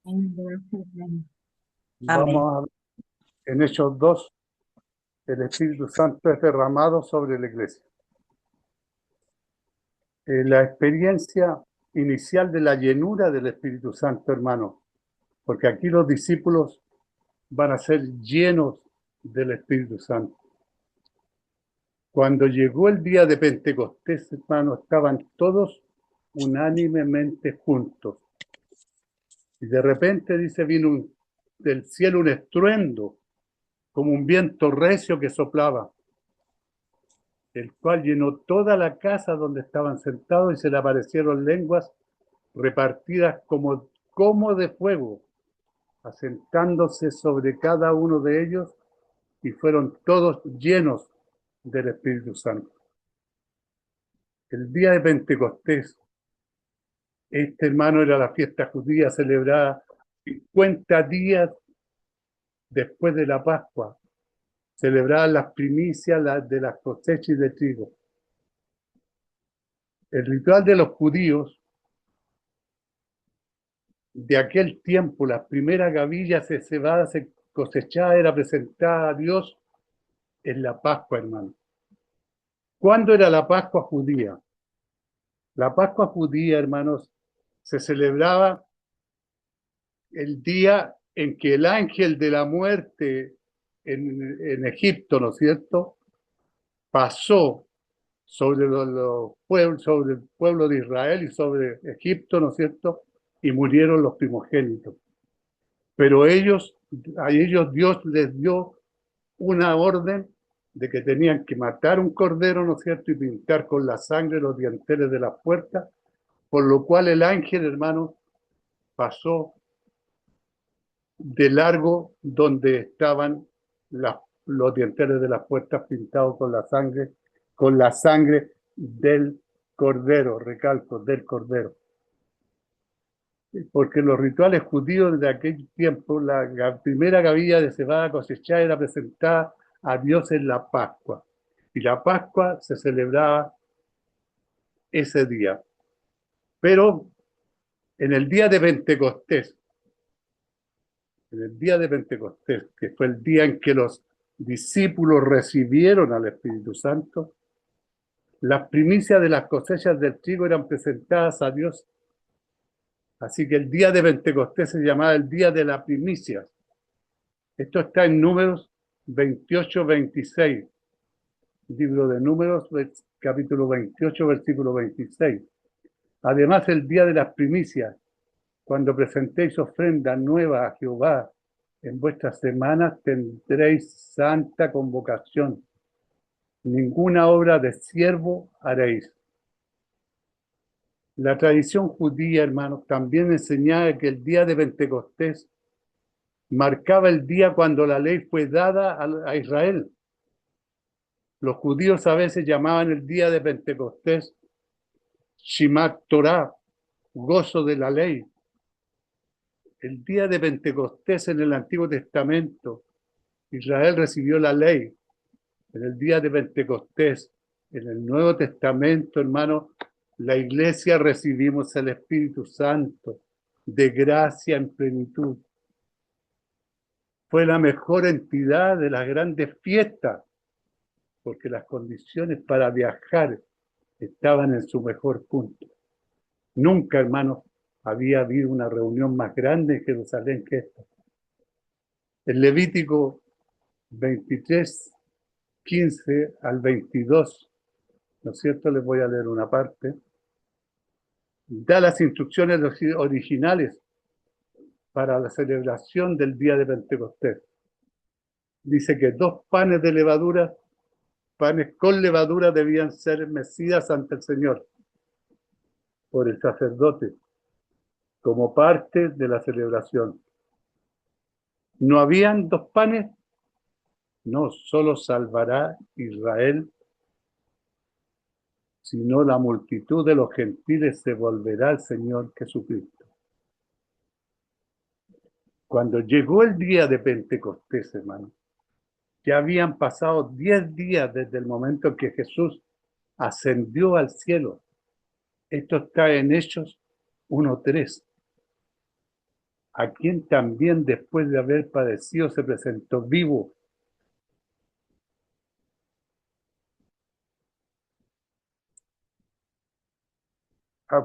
Amén. Vamos a ver en Hechos 2, el Espíritu Santo es derramado sobre la iglesia. La experiencia inicial de la llenura del Espíritu Santo, hermano, porque aquí los discípulos van a ser llenos del Espíritu Santo. Cuando llegó el día de Pentecostés, hermano, estaban todos unánimemente juntos. Y de repente, dice, del cielo un estruendo, como un viento recio que soplaba, el cual llenó toda la casa donde estaban sentados y se le aparecieron lenguas repartidas como de fuego, asentándose sobre cada uno de ellos, y fueron todos llenos del Espíritu Santo. El día de Pentecostés, este, hermano, era la fiesta judía celebrada 50 días después de la Pascua, celebraban las primicias de las cosechas de trigo. El ritual de los judíos de aquel tiempo, las primeras gavillas de cebada se cosechada era presentada a Dios en la Pascua, hermano. ¿Cuándo era la Pascua judía? La Pascua judía, hermanos, se celebraba el día en que el ángel de la muerte en Egipto, ¿no es cierto?, pasó sobre pueblos, sobre el pueblo de Israel y sobre Egipto, ¿no es cierto?, y murieron los primogénitos. Pero a ellos Dios les dio una orden de que tenían que matar un cordero, ¿no es cierto?, y pintar con la sangre los dinteles de las puertas, por lo cual el ángel, hermano, pasó de largo donde estaban los dinteles de las puertas pintados con la sangre del cordero, recalco, del cordero. Porque los rituales judíos de aquel tiempo, la primera gavilla de cebada cosechada era presentada a Dios en la Pascua. Y la Pascua se celebraba ese día. Pero en el día de Pentecostés, en el día de Pentecostés, que fue el día en que los discípulos recibieron al Espíritu Santo, las primicias de las cosechas del trigo eran presentadas a Dios. Así que el día de Pentecostés se llamaba el día de la primicia. Esto está en Números 28-26, libro de Números, capítulo 28, versículo 26. Además, el día de las primicias, cuando presentéis ofrenda nueva a Jehová, en vuestras semanas tendréis santa convocación. Ninguna obra de siervo haréis. La tradición judía, hermanos, también enseñaba que el día de Pentecostés marcaba el día cuando la ley fue dada a Israel. Los judíos a veces llamaban el día de Pentecostés Shimat Torah, gozo de la ley. El día de Pentecostés en el Antiguo Testamento, Israel recibió la ley. En el día de Pentecostés, en el Nuevo Testamento, hermano, la iglesia recibimos el Espíritu Santo de gracia en plenitud. Fue la mejor entidad de las grandes fiestas, porque las condiciones para viajar estaban en su mejor punto. Nunca, hermano, había habido una reunión más grande en Jerusalén que esta. El Levítico 23, 15 al 22, ¿no es cierto? Les voy a leer una parte. Da las instrucciones originales para la celebración del día de Pentecostés. Dice que 2 panes de levadura, panes con levadura, debían ser mecidas ante el Señor por el sacerdote como parte de la celebración. ¿No habían 2 panes? No solo salvará Israel, sino la multitud de los gentiles se volverá al Señor Jesucristo. Cuando llegó el día de Pentecostés, hermano, ya habían pasado 10 días desde el momento en que Jesús ascendió al cielo. Esto está en Hechos 1:3. a quien también después de haber padecido se presentó vivo,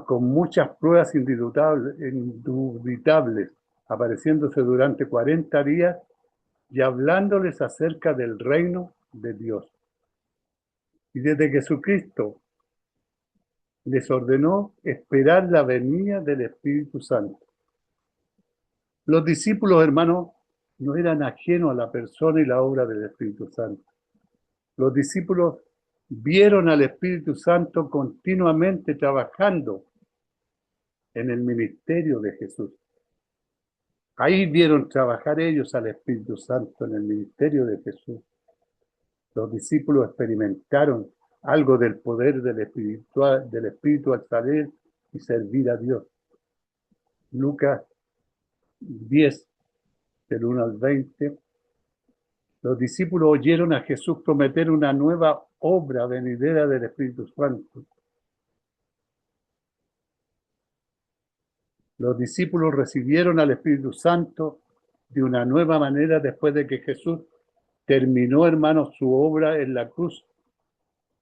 con muchas pruebas indubitables, apareciéndose durante 40 días y hablándoles acerca del reino de Dios. Y desde Jesucristo les ordenó esperar la venida del Espíritu Santo. Los discípulos, hermanos, no eran ajenos a la persona y la obra del Espíritu Santo. Los discípulos vieron al Espíritu Santo continuamente trabajando en el ministerio de Jesús. Ahí vieron trabajar ellos al Espíritu Santo en el ministerio de Jesús. Los discípulos experimentaron algo del poder del Espíritu al saber y servir a Dios. Lucas 10, del 1 al 20. Los discípulos oyeron a Jesús prometer una nueva obra venidera del Espíritu Santo. Los discípulos recibieron al Espíritu Santo de una nueva manera después de que Jesús terminó, hermanos, su obra en la cruz,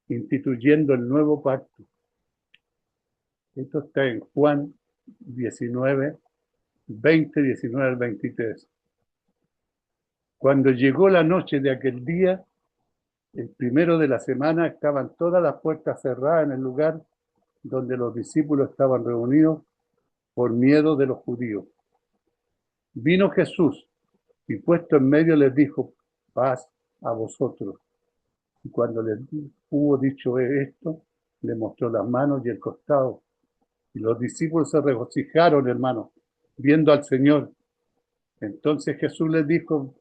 instituyendo el nuevo pacto. Esto está en Juan 19, 20, 19 al 23. Cuando llegó la noche de aquel día, el primero de la semana, estaban todas las puertas cerradas en el lugar donde los discípulos estaban reunidos por miedo de los judíos. Vino Jesús y puesto en medio les dijo: paz a vosotros. Y cuando les hubo dicho esto, le mostró las manos y el costado. Y los discípulos se regocijaron, hermanos, viendo al Señor. Entonces Jesús les dijo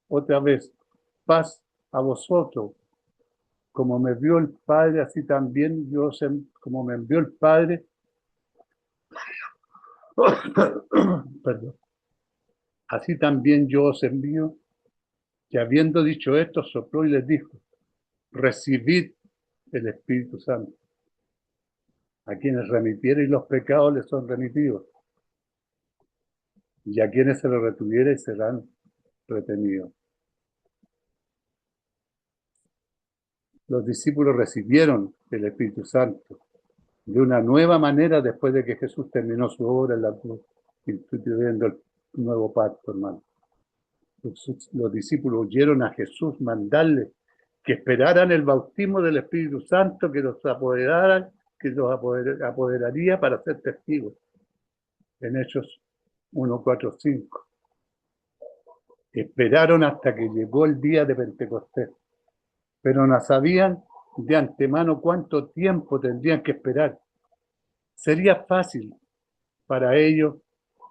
otra vez: paz a vosotros. Como me vio el Padre, así también como me envió el Padre, perdón, así también yo os envío. Que habiendo dicho esto, sopló y les dijo: recibid el Espíritu Santo. A quienes remitieren los pecados les son remitidos, y a quienes se los retuvieren serán retenidos. Los discípulos recibieron el Espíritu Santo de una nueva manera después de que Jesús terminó su obra en la cruz, instituyendo el nuevo pacto, hermano. Los discípulos oyeron a Jesús mandarles que esperaran el bautismo del Espíritu Santo, que los apoderaría para ser testigos. En Hechos 1, 4, 5. Esperaron hasta que llegó el día de Pentecostés, pero no sabían de antemano cuánto tiempo tendrían que esperar. Sería fácil para ellos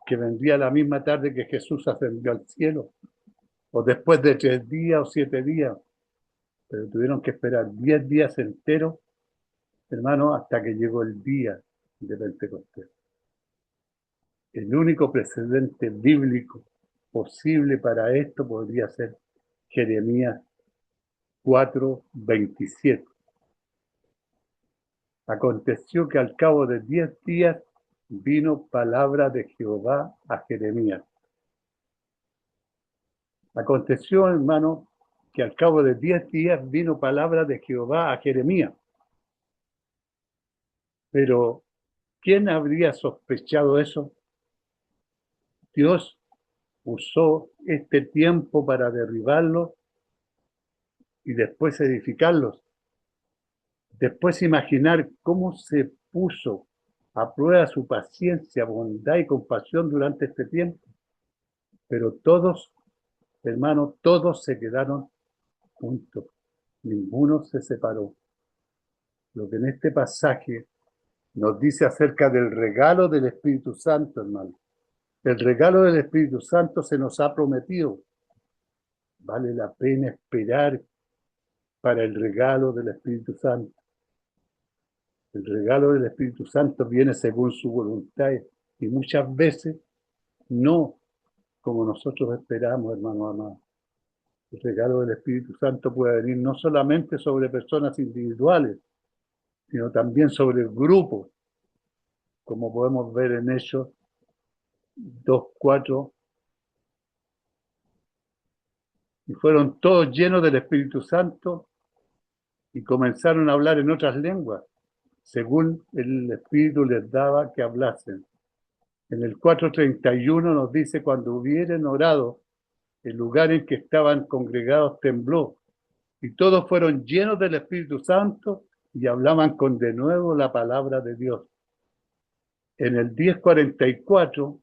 que vendría la misma tarde que Jesús ascendió al cielo, o después de 3 días o 7 días, pero tuvieron que esperar 10 días enteros, hermano, hasta que llegó el día de Pentecostés. El único precedente bíblico posible para esto podría ser Jeremías 4:27. Aconteció que al cabo de 10 días vino palabra de Jehová a Jeremías. Aconteció, hermano, que al cabo de 10 días vino palabra de Jehová a Jeremías. Pero, ¿quién habría sospechado eso? Dios usó este tiempo para derribarlos y después edificarlos. Después imaginar cómo se puso a prueba su paciencia, bondad y compasión durante este tiempo. Pero todos, hermanos, todos se quedaron juntos. Ninguno se separó. Lo que en este pasaje nos dice acerca del regalo del Espíritu Santo, hermano. El regalo del Espíritu Santo se nos ha prometido. Vale la pena esperar para el regalo del Espíritu Santo. El regalo del Espíritu Santo viene según su voluntad y muchas veces no como nosotros esperamos, hermano amado. El regalo del Espíritu Santo puede venir no solamente sobre personas individuales, sino también sobre grupos, como podemos ver en Hechos 2:4, y fueron todos llenos del Espíritu Santo y comenzaron a hablar en otras lenguas, según el Espíritu les daba que hablasen. En el 4:31 nos dice, cuando hubieren orado, el lugar en que estaban congregados tembló, y todos fueron llenos del Espíritu Santo y hablaban con denuedo la palabra de Dios. En el 10:44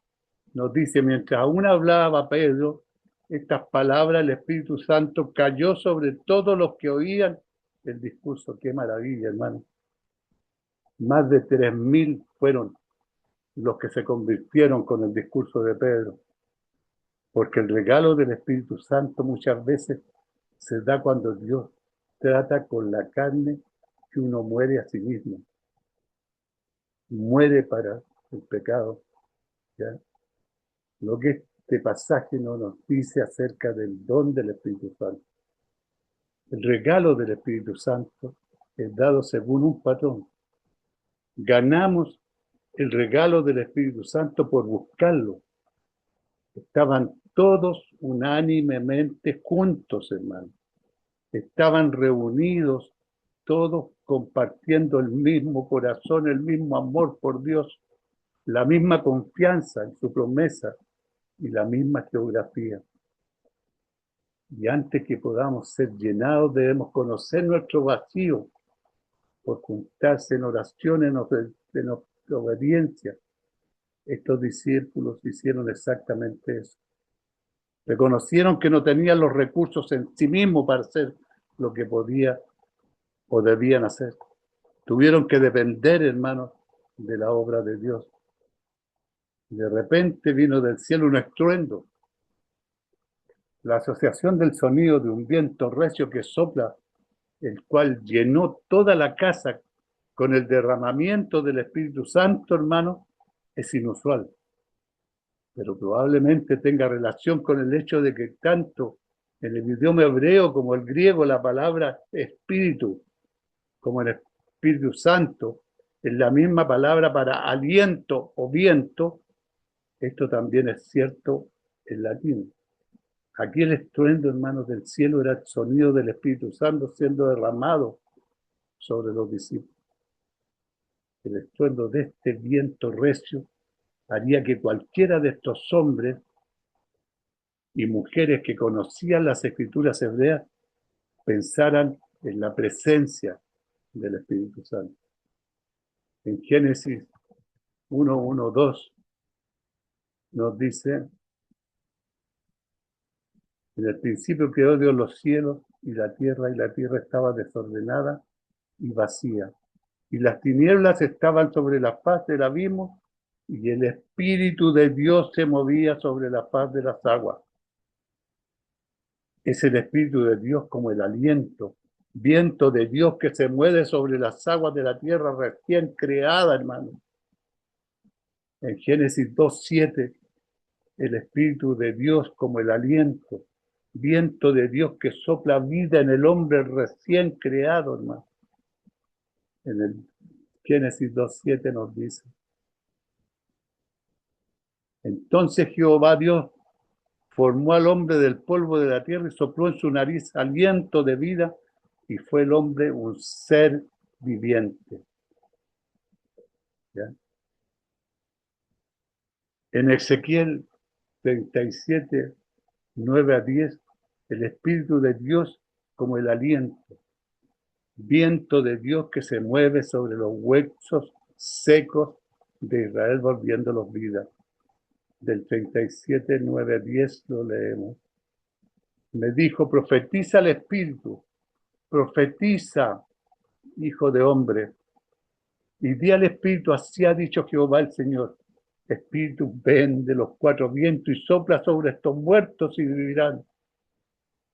nos dice, mientras aún hablaba Pedro, estas palabras, el Espíritu Santo cayó sobre todos los que oían el discurso. Qué maravilla, hermano. Más de 3.000 fueron los que se convirtieron con el discurso de Pedro, porque el regalo del Espíritu Santo muchas veces se da cuando Dios trata con la carne, que uno muere a sí mismo, muere para el pecado, ¿ya? Lo que este pasaje no nos dice acerca del don del Espíritu Santo. El regalo del Espíritu Santo es dado según un patrón. Ganamos el regalo del Espíritu Santo por buscarlo. Estaban todos unánimemente juntos, hermano. Estaban reunidos, todos compartiendo el mismo corazón, el mismo amor por Dios, la misma confianza en su promesa y la misma geografía. Y antes que podamos ser llenados, debemos conocer nuestro vacío por juntarse en oración, en obediencia. Estos discípulos hicieron exactamente eso. Reconocieron que no tenían los recursos en sí mismos para hacer lo que podía o debían hacer. Tuvieron que depender, hermanos, de la obra de Dios. De repente vino del cielo un estruendo. La asociación del sonido de un viento recio que sopla, el cual llenó toda la casa con el derramamiento del Espíritu Santo, hermano, es inusual. Pero probablemente tenga relación con el hecho de que tanto en el idioma hebreo como el griego la palabra espíritu, como el Espíritu Santo, es la misma palabra para aliento o viento. Esto también es cierto en latín. Aquí el estruendo, hermanos, del cielo era el sonido del Espíritu Santo siendo derramado sobre los discípulos. El estruendo de este viento recio haría que cualquiera de estos hombres y mujeres que conocían las escrituras hebreas pensaran en la presencia del Espíritu Santo. En Génesis 1:1-2 nos dice, en el principio creó Dios los cielos y la tierra estaba desordenada y vacía, y las tinieblas estaban sobre la faz del abismo, y el Espíritu de Dios se movía sobre la faz de las aguas. Es el Espíritu de Dios como el aliento, viento de Dios que se mueve sobre las aguas de la tierra recién creada, hermano. En Génesis 2:7, el Espíritu de Dios como el aliento, viento de Dios que sopla vida en el hombre recién creado, hermano. En el Génesis 2:7 nos dice, entonces Jehová Dios formó al hombre del polvo de la tierra y sopló en su nariz aliento de vida, y fue el hombre un ser viviente. ¿Ya? En Ezequiel 37, 9-10, el Espíritu de Dios como el aliento, viento de Dios que se mueve sobre los huesos secos de Israel, volviéndolos vida. Del 37, 9-10 lo leemos. Me dijo, profetiza al Espíritu, profetiza, hijo de hombre, y di al Espíritu, así ha dicho Jehová el Señor. Espíritu, ven de los cuatro vientos y sopla sobre estos muertos y vivirán.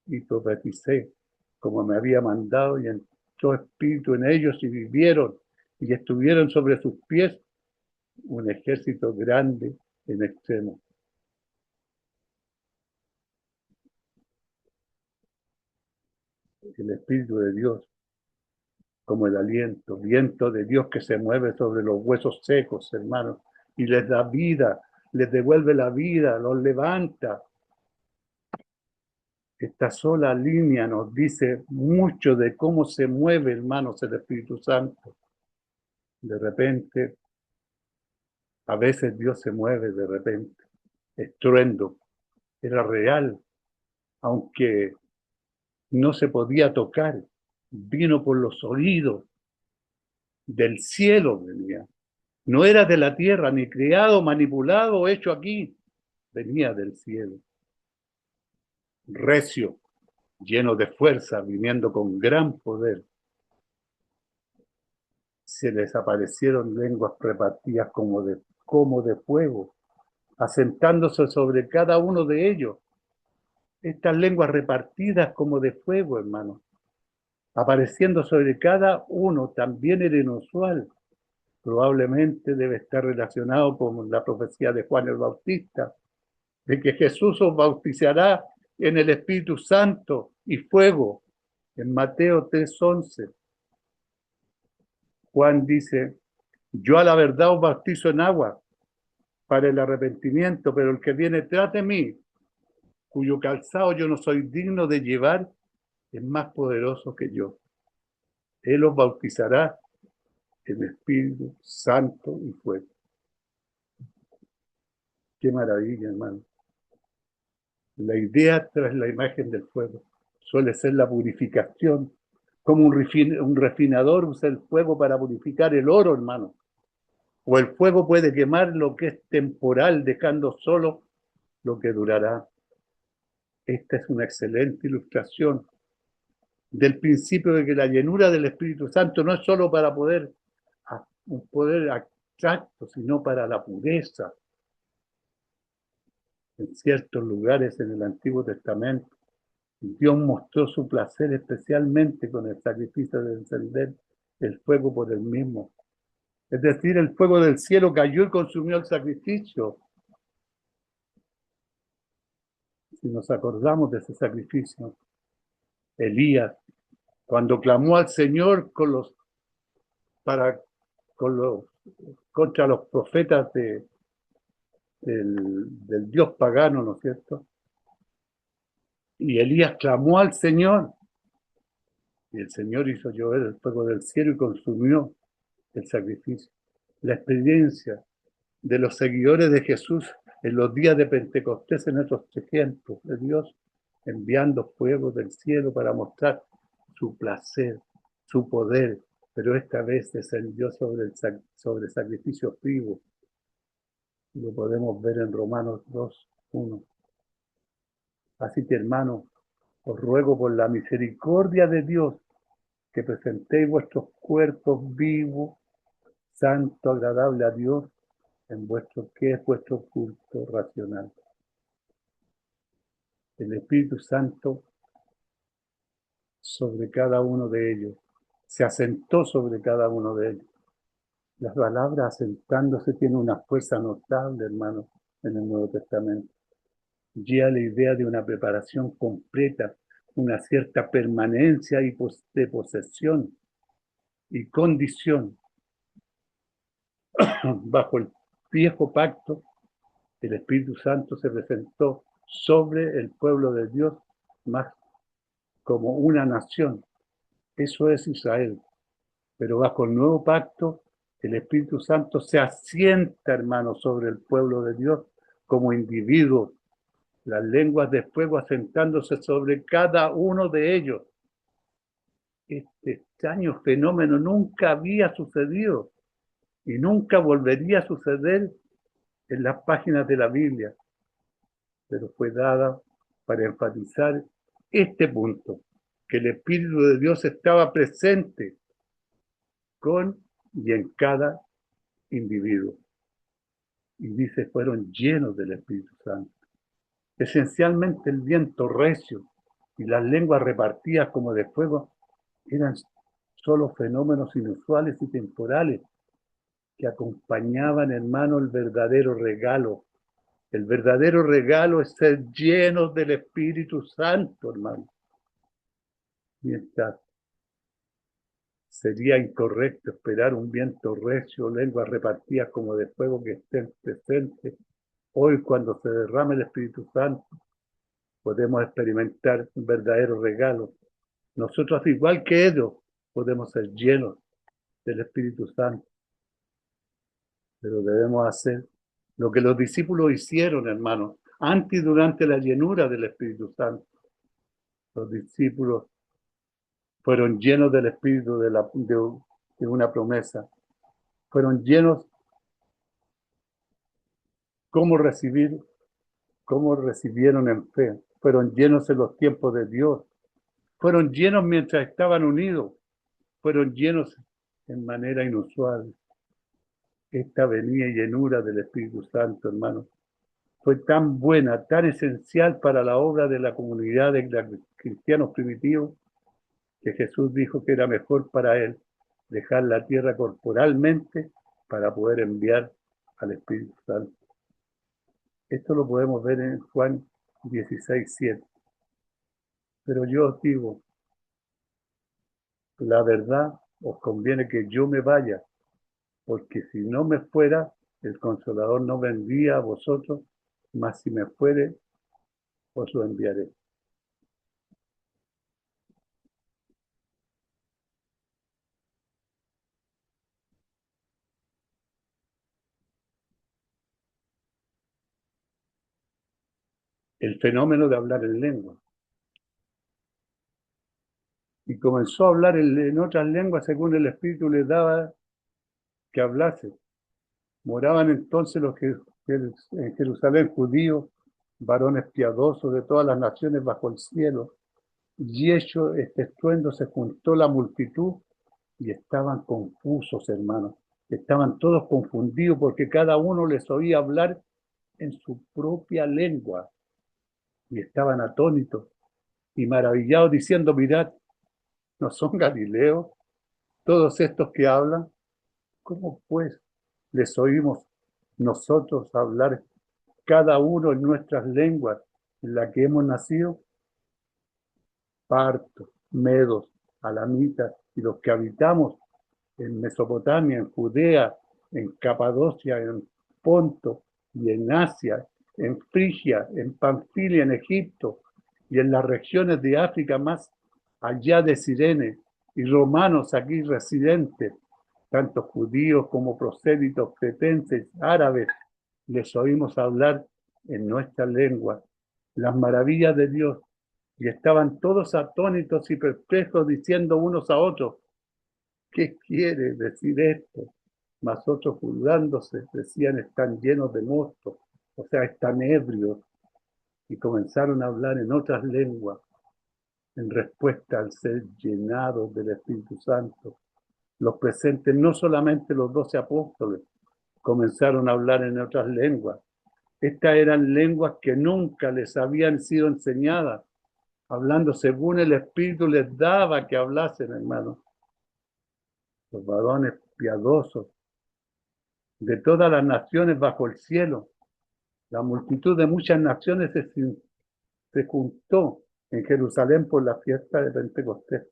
Y profeticé como me había mandado, y entró espíritu en ellos y vivieron, y estuvieron sobre sus pies un ejército grande en extremo. El Espíritu de Dios como el aliento, viento de Dios que se mueve sobre los huesos secos, hermanos, y les da vida, les devuelve la vida, los levanta. Esta sola línea nos dice mucho de cómo se mueve, hermanos, el Espíritu Santo. De repente, a veces Dios se mueve de repente, estruendo. Era real, aunque no se podía tocar. Vino por los oídos, del cielo venía. No era de la tierra, ni creado, manipulado o hecho aquí. Venía del cielo. Recio, lleno de fuerza, viniendo con gran poder. Se les aparecieron lenguas repartidas como de fuego, asentándose sobre cada uno de ellos. Estas lenguas repartidas como de fuego, hermano, apareciendo sobre cada uno, también era inusual. Probablemente debe estar relacionado con la profecía de Juan el Bautista, de que Jesús os bautizará en el Espíritu Santo y fuego, en Mateo 3:11. Juan dice, yo a la verdad os bautizo en agua para el arrepentimiento, pero el que viene tras de mí, cuyo calzado yo no soy digno de llevar, es más poderoso que yo. Él os bautizará en Espíritu Santo y fuego. Qué maravilla, hermano. La idea tras la imagen del fuego suele ser la purificación. Como un refinador usa el fuego para purificar el oro, hermano. O el fuego puede quemar lo que es temporal, dejando solo lo que durará. Esta es una excelente ilustración del principio de que la llenura del Espíritu Santo no es solo para un poder abstracto, sino para la pureza. En ciertos lugares en el Antiguo Testamento, Dios mostró su placer especialmente con el sacrificio de encender el fuego por el mismo. Es decir, el fuego del cielo cayó y consumió el sacrificio. Si nos acordamos de ese sacrificio, Elías, cuando clamó al Señor para, contra los profetas del Dios pagano, ¿no es cierto? Y Elías clamó al Señor, y el Señor hizo llover el fuego del cielo y consumió el sacrificio. La experiencia de los seguidores de Jesús en los días de Pentecostés en esos ejemplos de Dios enviando fuego del cielo para mostrar su placer, su poder, pero esta vez descendió sobre sacrificios vivos. Lo podemos ver en Romanos 2:1. Así que, hermanos, os ruego por la misericordia de Dios que presentéis vuestros cuerpos vivos, santo, agradable a Dios, que es vuestro culto racional. El Espíritu Santo sobre cada uno de ellos, se asentó sobre cada uno de ellos. Las palabras asentándose tienen una fuerza notable, hermano, en el Nuevo Testamento. Lleva la idea de una preparación completa, una cierta permanencia de posesión y condición. Bajo el viejo pacto, el Espíritu Santo se presentó sobre el pueblo de Dios más como una nación. Eso es Israel. Pero bajo el nuevo pacto, el Espíritu Santo se asienta, hermano, sobre el pueblo de Dios como individuos, las lenguas de fuego asentándose sobre cada uno de ellos. Este extraño fenómeno nunca había sucedido y nunca volvería a suceder en las páginas de la Biblia, pero fue dada para enfatizar este punto, que el Espíritu de Dios estaba presente con y en cada individuo. Y dice, fueron llenos del Espíritu Santo. Esencialmente el viento recio y las lenguas repartidas como de fuego eran solo fenómenos inusuales y temporales que acompañaban, hermano, el verdadero regalo. El verdadero regalo es ser llenos del Espíritu Santo, hermano. Mientras sería incorrecto esperar un viento recio, lenguas repartidas como de fuego que estén presentes Hoy, cuando se derrame el Espíritu Santo, podemos experimentar un verdadero regalo. Nosotros, igual que ellos, podemos ser llenos del Espíritu Santo, pero debemos hacer lo que los discípulos hicieron, hermanos, antes y durante la llenura del Espíritu Santo. Los discípulos fueron llenos del Espíritu de una promesa. Fueron llenos cómo recibir, cómo recibieron en fe. Fueron llenos en los tiempos de Dios. Fueron llenos mientras estaban unidos. Fueron llenos en manera inusual. Esta venida y llenura del Espíritu Santo, hermano, fue tan buena, tan esencial para la obra de la comunidad de los cristianos primitivos, que Jesús dijo que era mejor para él dejar la tierra corporalmente para poder enviar al Espíritu Santo. Esto lo podemos ver en Juan 16:7. Pero yo os digo, la verdad, os conviene que yo me vaya, porque si no me fuera, el Consolador no vendría a vosotros, mas si me fuere, os lo enviaré. El fenómeno de hablar en lengua. Y comenzó a hablar en otras lenguas según el Espíritu les daba que hablase. Moraban entonces los que en Jerusalén judíos, varones piadosos de todas las naciones bajo el cielo. Y hecho este estruendo se juntó la multitud y estaban confusos, hermanos. Estaban todos confundidos porque cada uno les oía hablar en su propia lengua. Y estaban atónitos y maravillados diciendo, mirad, ¿no son galileos todos estos que hablan? ¿Cómo pues les oímos nosotros hablar cada uno en nuestras lenguas en la que hemos nacido? Partos, medos, alamitas y los que habitamos en Mesopotamia, en Judea, en Capadocia, en Ponto y en Asia, en Frigia, en Panfilia, en Egipto y en las regiones de África más allá de Cirene, y romanos aquí residentes, tanto judíos como prosélitos, cretenses, árabes, les oímos hablar en nuestra lengua las maravillas de Dios, y estaban todos atónitos y perplejos diciendo unos a otros, ¿qué quiere decir esto? Mas otros juzgándose decían, están llenos de mosto, o sea, están ebrios, y comenzaron a hablar en otras lenguas en respuesta al ser llenados del Espíritu Santo. Los presentes, no solamente los 12 apóstoles, comenzaron a hablar en otras lenguas. Estas eran lenguas que nunca les habían sido enseñadas, hablando según el Espíritu les daba que hablasen, hermanos. Los varones piadosos de todas las naciones bajo el cielo. La multitud de muchas naciones se juntó en Jerusalén por la fiesta de Pentecostés.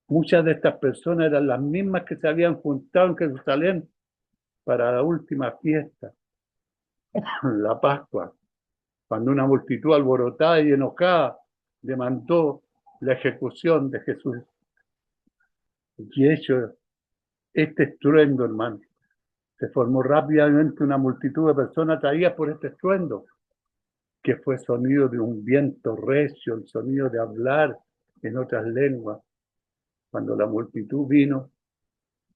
Muchas de estas personas eran las mismas que se habían juntado en Jerusalén para la última fiesta, la Pascua, cuando una multitud alborotada y enojada demandó la ejecución de Jesús. Y hecho este estruendo, hermano, se formó rápidamente una multitud de personas atraídas por este estruendo, que fue sonido de un viento recio, el sonido de hablar en otras lenguas. Cuando la multitud vino,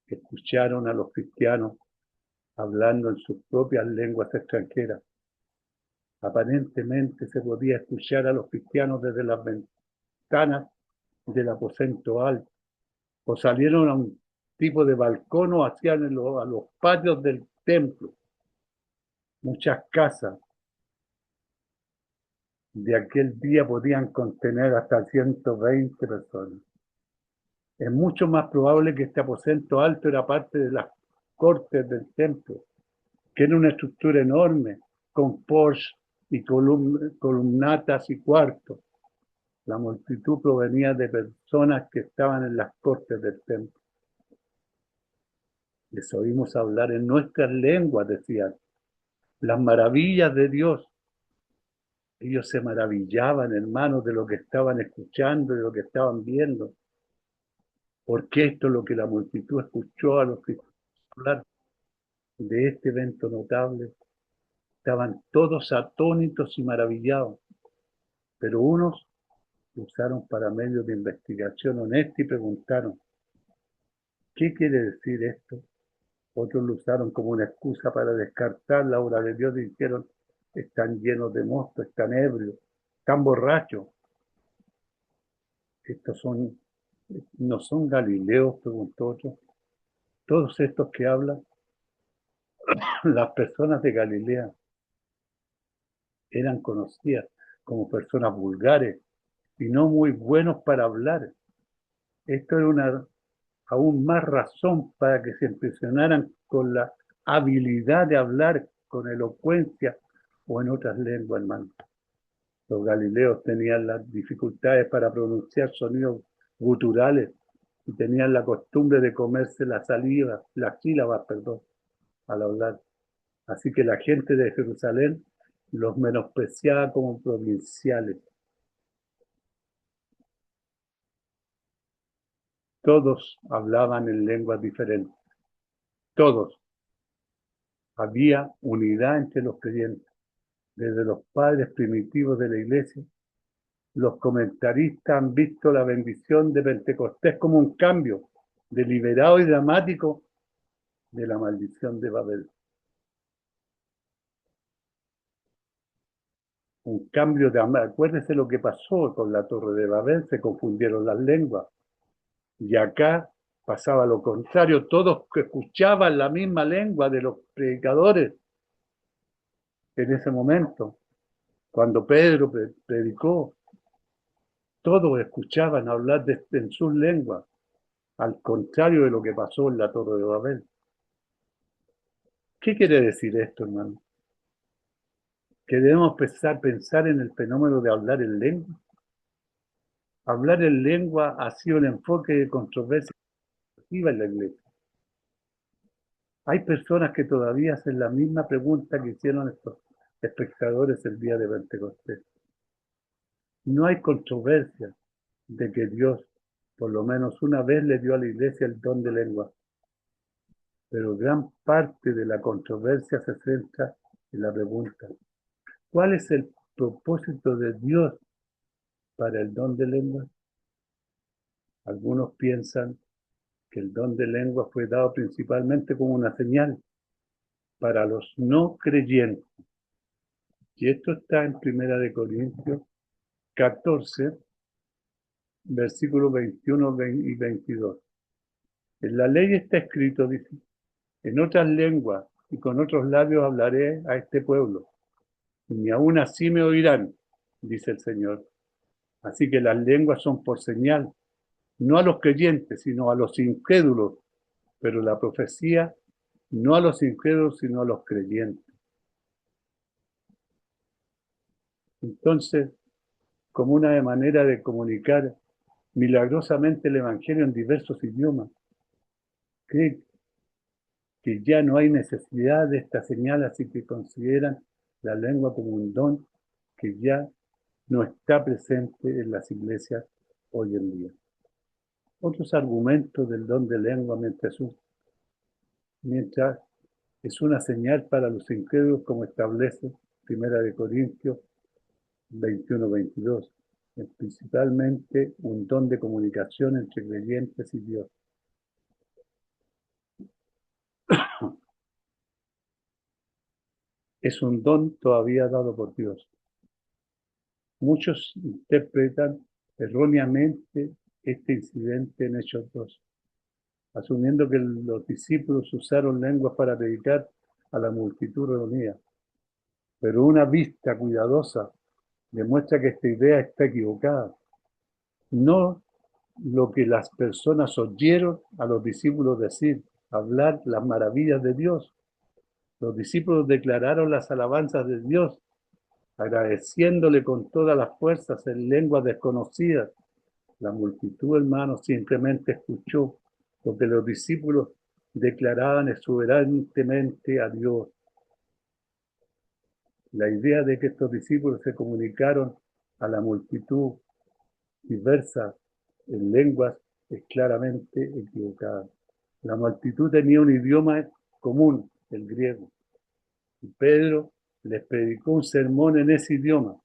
escucharon a los cristianos hablando en sus propias lenguas extranjeras. Aparentemente se podía escuchar a los cristianos desde las ventanas del aposento alto, o salieron a un tipo de balcón o hacían a los patios del templo. Muchas casas de aquel día podían contener hasta 120 personas. Es mucho más probable que este aposento alto era parte de las cortes del templo, que era una estructura enorme, con porche y columnatas y cuartos. La multitud provenía de personas que estaban en las cortes del templo. Les oímos hablar en nuestras lenguas, decían. las maravillas de Dios. Ellos se maravillaban, hermanos, de lo que estaban escuchando, de lo que estaban viendo, porque esto es lo que la multitud escuchó a los cristianos hablar de este evento notable. Estaban todos atónitos y maravillados, pero unos lo usaron para medios de investigación honesta y preguntaron, ¿qué quiere decir esto? Otros lo usaron como una excusa para descartar la obra de Dios y dijeron, están llenos de mosto, están ebrios, están borrachos. Estos son, no son Galileos, preguntó otro. Todos estos que hablan, las personas de Galilea eran conocidas como personas vulgares y no muy buenos para hablar. Esto era una aún más razón para que se impresionaran con la habilidad de hablar con elocuencia o en otras lenguas, hermano. Los galileos tenían las dificultades para pronunciar sonidos guturales y tenían la costumbre de comerse la saliva, las sílabas, perdón, al hablar. Así que la gente de Jerusalén los menospreciaba como provinciales. Todos hablaban en lenguas diferentes. Todos. Había unidad entre los creyentes. Desde los padres primitivos de la iglesia, los comentaristas han visto la bendición de Pentecostés como un cambio deliberado y dramático de la maldición de Babel. Un cambio de... Acuérdense lo que pasó con la Torre de Babel, se confundieron las lenguas. Y acá pasaba lo contrario, todos escuchaban la misma lengua de los predicadores en ese momento. Cuando Pedro predicó, todos escuchaban hablar en sus lenguas, al contrario de lo que pasó en la Torre de Babel. ¿Qué quiere decir esto, hermano? Que debemos pensar en el fenómeno de hablar en lengua. Hablar en lengua ha sido un enfoque de controversia en la iglesia. Hay personas que todavía hacen la misma pregunta que hicieron estos espectadores el día de Pentecostés. No hay controversia de que Dios por lo menos una vez le dio a la iglesia el don de lengua, pero gran parte de la controversia se centra en la pregunta, ¿cuál es el propósito de Dios para el don de lengua? Algunos piensan que el don de lengua fue dado principalmente como una señal para los no creyentes. Y esto está en 1 Corintios 14, versículos 21 y 22. En la ley está escrito, dice, en otras lenguas y con otros labios hablaré a este pueblo, y ni aún así me oirán, dice el Señor. Así que las lenguas son por señal, no a los creyentes, sino a los incrédulos, pero la profecía no a los incrédulos, sino a los creyentes. Entonces, como una manera de comunicar milagrosamente el Evangelio en diversos idiomas, cree que ya no hay necesidad de esta señal, así que consideran la lengua como un don que ya no está presente en las iglesias hoy en día. Otros argumentos del don de lengua, mientras es una señal para los incrédulos, como establece 1 Corintios 21-22, es principalmente un don de comunicación entre creyentes y Dios. Es un don todavía dado por Dios. Muchos interpretan erróneamente este incidente en Hechos 2, asumiendo que los discípulos usaron lenguas para predicar a la multitud reunida. Pero una vista cuidadosa demuestra que esta idea está equivocada. No lo que las personas oyeron a los discípulos decir, hablar las maravillas de Dios. Los discípulos declararon las alabanzas de Dios, agradeciéndole con todas las fuerzas en lenguas desconocidas. La multitud, hermanos, simplemente escuchó lo que los discípulos declaraban exuberantemente a Dios. La idea de que estos discípulos se comunicaron a la multitud diversa en lenguas es claramente equivocada. La multitud tenía un idioma común, el griego, y Pedro les predicó un sermón en ese idioma.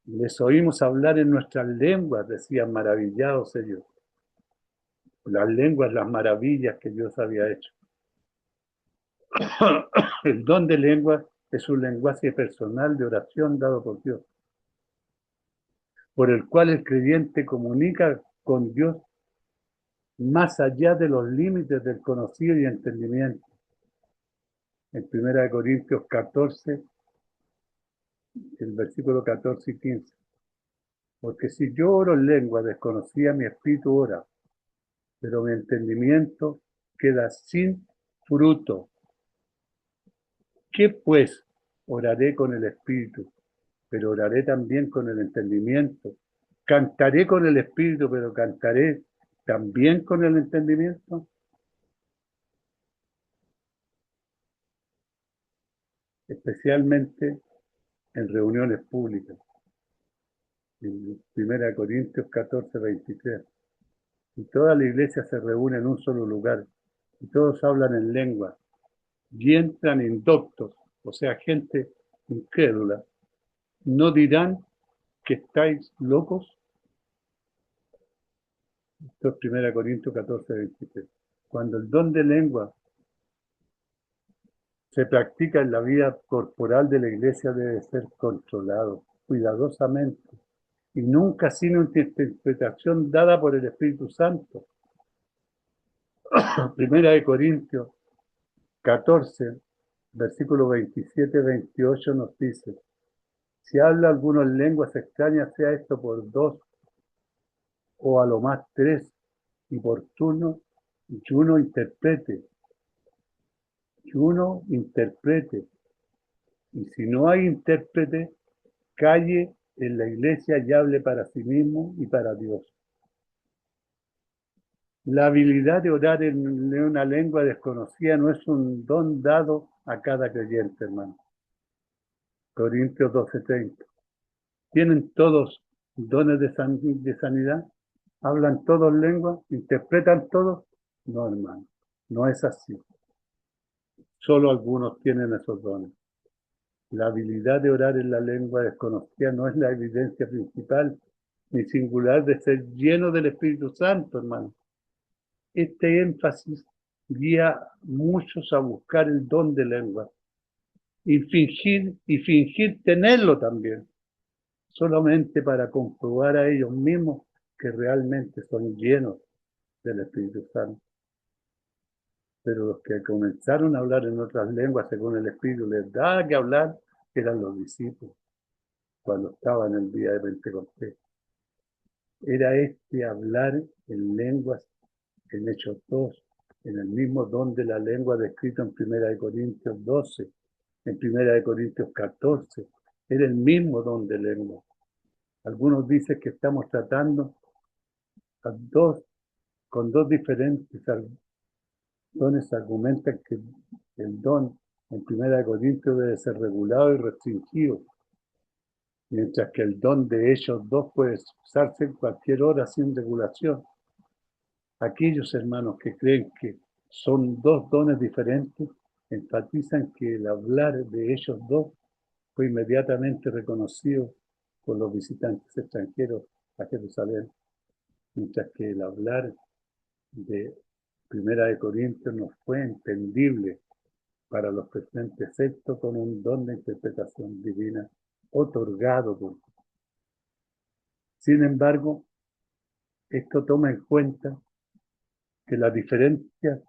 Les oímos hablar en nuestras lenguas, decían maravillados ellos. Las lenguas, las maravillas que Dios había hecho. El don de lenguas es un lenguaje personal de oración dado por Dios, por el cual el creyente comunica con Dios más allá de los límites del conocido y entendimiento. En 1 Corintios 14, el versículo 14 y 15. Porque si yo oro en lengua desconocida, mi espíritu ora, pero mi entendimiento queda sin fruto. ¿Qué pues? Oraré con el espíritu, pero oraré también con el entendimiento. Cantaré con el espíritu, pero cantaré también con el entendimiento. Especialmente en reuniones públicas. En 1 Corintios 14, 23. Y toda la iglesia se reúne en un solo lugar, y todos hablan en lengua, y entran indoctos, o sea, gente incrédula. ¿No dirán que estáis locos? Esto es 1 Corintios 14, 23. Cuando el don de lengua se practica en la vida corporal de la iglesia, debe ser controlado cuidadosamente y nunca sin una interpretación dada por el Espíritu Santo. 1 Corintios 14, versículo 27-28 nos dice: si habla alguno en lenguas extrañas, sea esto por dos o a lo más tres, y por turno, y uno interprete. Y si no hay intérprete, calle en la iglesia y hable para sí mismo y para Dios. La habilidad de orar en una lengua desconocida no es un don dado a cada creyente, hermano. Corintios 12:30. ¿Tienen todos dones de sanidad? ¿Hablan todos lenguas? ¿Interpretan todos? No, hermano, no es así. Solo algunos tienen esos dones. La habilidad de orar en la lengua desconocida no es la evidencia principal ni singular de ser lleno del Espíritu Santo, hermano. Este énfasis guía a muchos a buscar el don de lengua y fingir tenerlo también, solamente para comprobar a ellos mismos que realmente son llenos del Espíritu Santo. Pero los que comenzaron a hablar en otras lenguas según el Espíritu les daba que hablar eran los discípulos cuando estaban en el día de Pentecostés. Era este hablar en lenguas en Hechos 2, en el mismo don de la lengua descrito en 1 Corintios 12, en 1 Corintios 14. Era el mismo don de lengua. Algunos dicen que estamos tratando con dos diferentes dones. Argumentan que el don en 1 Corintios debe ser regulado y restringido, mientras que el don de ellos dos puede usarse en cualquier hora sin regulación. Aquellos hermanos que creen que son dos dones diferentes enfatizan que el hablar de ellos dos fue inmediatamente reconocido por los visitantes extranjeros a Jerusalén, mientras que el hablar de 1 Corintios no fue entendible para los presentes, excepto con un don de interpretación divina otorgado por Dios. Sin embargo, esto toma en cuenta que las diferencias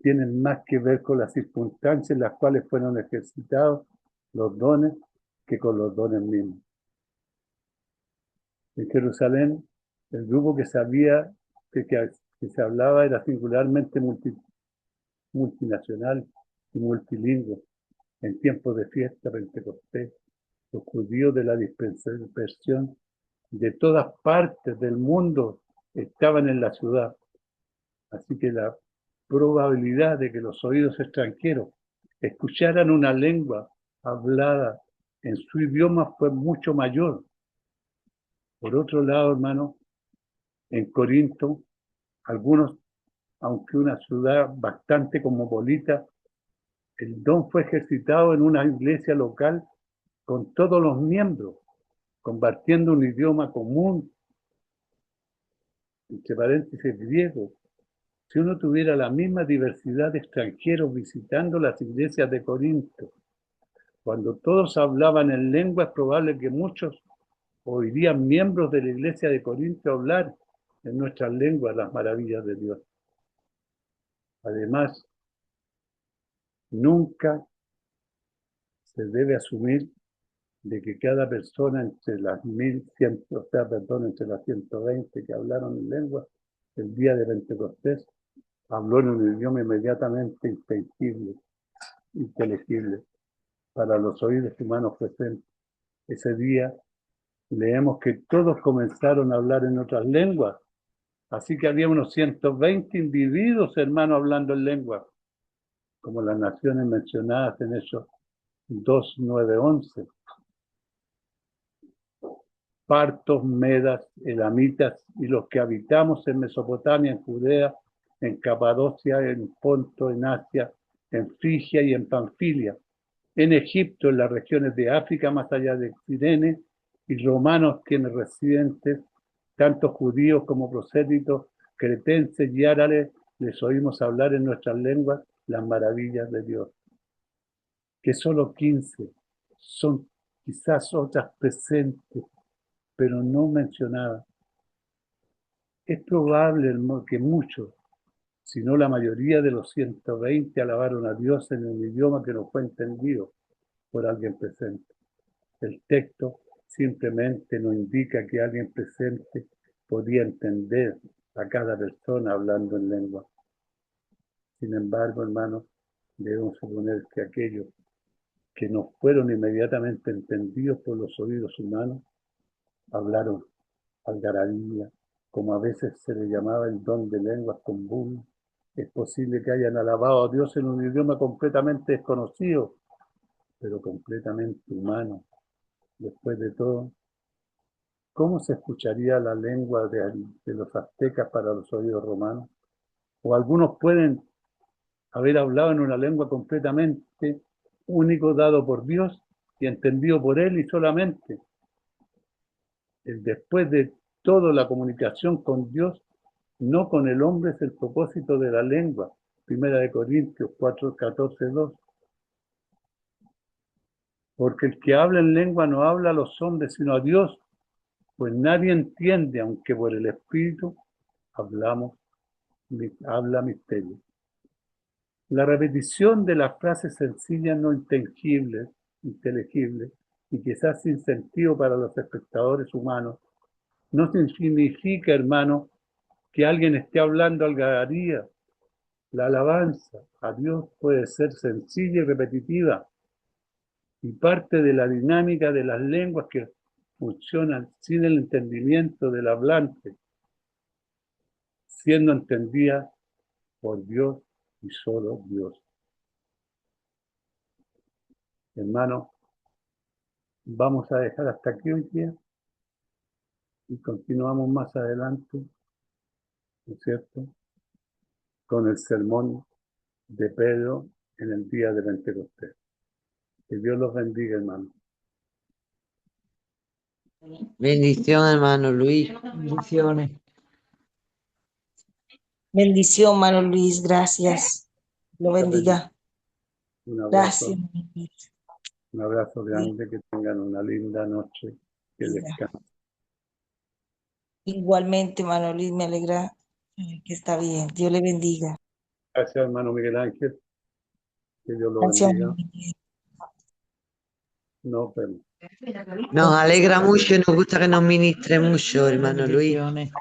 tienen más que ver con las circunstancias en las cuales fueron ejercitados los dones que con los dones mismos. En Jerusalén, el grupo que sabía que se hablaba era singularmente multinacional y multilingüe. En tiempos de fiesta Pentecostés, los judíos de la dispersión de todas partes del mundo estaban en la ciudad. Así que la probabilidad de que los oídos extranjeros escucharan una lengua hablada en su idioma fue mucho mayor. Por otro lado, hermano, en Corinto, algunos, aunque una ciudad bastante cosmopolita, el don fue ejercitado en una iglesia local con todos los miembros, compartiendo un idioma común, entre paréntesis griego. Si uno tuviera la misma diversidad de extranjeros visitando las iglesias de Corinto, cuando todos hablaban en lengua, es probable que muchos oirían miembros de la iglesia de Corinto hablar en nuestras lenguas las maravillas de Dios. Además, nunca se debe asumir de que cada persona entre las 1100, entre las 120 que hablaron en lengua el día de Pentecostés, habló en un idioma inmediatamente inteligible para los oídos humanos presentes. Ese día leemos que todos comenzaron a hablar en otras lenguas, así que había unos 120 individuos, hermanos, hablando en lengua, como las naciones mencionadas en Hechos 2, 9, 11. Partos, medas, elamitas y los que habitamos en Mesopotamia, en Judea, en Capadocia, en Ponto, en Asia, en Frigia y en Panfilia, en Egipto, en las regiones de África, más allá de Cirene, y romanos quienes residentes, tanto judíos como prosélitos, cretenses y árabes, les oímos hablar en nuestras lenguas las maravillas de Dios. Que solo 15 son quizás otras presentes, pero no mencionadas. Es probable que muchos, si no la mayoría de los 120, alabaron a Dios en un idioma que no fue entendido por alguien presente. El texto simplemente nos indica que alguien presente podía entender a cada persona hablando en lengua. Sin embargo, hermanos, debemos suponer que aquellos que no fueron inmediatamente entendidos por los oídos humanos hablaron algarabía, como a veces se le llamaba el don de lenguas común. Es posible que hayan alabado a Dios en un idioma completamente desconocido, pero completamente humano. Después de todo, ¿cómo se escucharía la lengua de los aztecas para los oídos romanos? O algunos pueden haber hablado en una lengua completamente único dado por Dios y entendido por Él y solamente. Después de todo, la comunicación con Dios, no con el hombre, es el propósito de la lengua. Primera de Corintios 4, 14, 2. Porque el que habla en lengua no habla a los hombres, sino a Dios, pues nadie entiende, aunque por el Espíritu habla misterio. La repetición de las frases sencillas, no inteligibles, y quizás sin sentido para los espectadores humanos, no significa, hermano, que alguien esté hablando algarabía. La alabanza a Dios puede ser sencilla y repetitiva, y parte de la dinámica de las lenguas que funcionan sin el entendimiento del hablante, siendo entendida por Dios y solo Dios. Hermano, vamos a dejar hasta aquí hoy día y continuamos más adelante, ¿no es cierto?, con el sermón de Pedro en el día de Pentecostés. Que Dios los bendiga, hermano. Bendición, hermano Luis. Bendiciones. Bendición, hermano Luis, gracias. Lo bendiga. Un abrazo, Gracias, hermano Luis. un abrazo grande, que tengan una linda noche, que descansen. Igualmente, hermano Luis, me alegra que está bien. Dios le bendiga. Gracias, hermano Miguel Ángel, que Dios lo Gracias, bendiga. hermano Miguel. Nos vemos. Nos alegra mucho y nos gusta que nos ministre mucho, hermano Luis. Bendiciones.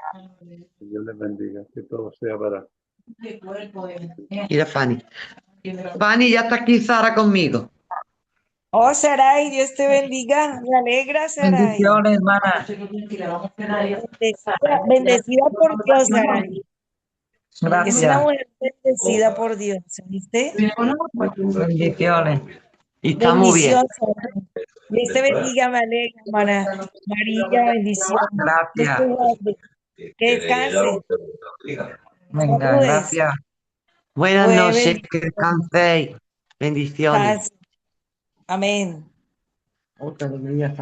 Que Dios les bendiga, que todo sea para. Mira, Fanny. Fanny, ya está aquí Sara conmigo. Oh, Saray, Dios te bendiga. Me alegra, Saray. Bendiciones, hermana. Bendecida por Dios, Saray. Es una Gracias. mujer bendecida por Dios, ¿viste? Bendiciones. Y está muy bien. Bendición. Dios te bendiga, me alegra, hermana María, bendición. Dios te Gracias. guarde. Que descanse. Venga, Saludes. gracias. Buenas Buen noches, que descanséis. Bendiciones. descanso. Amén. Otra alegría,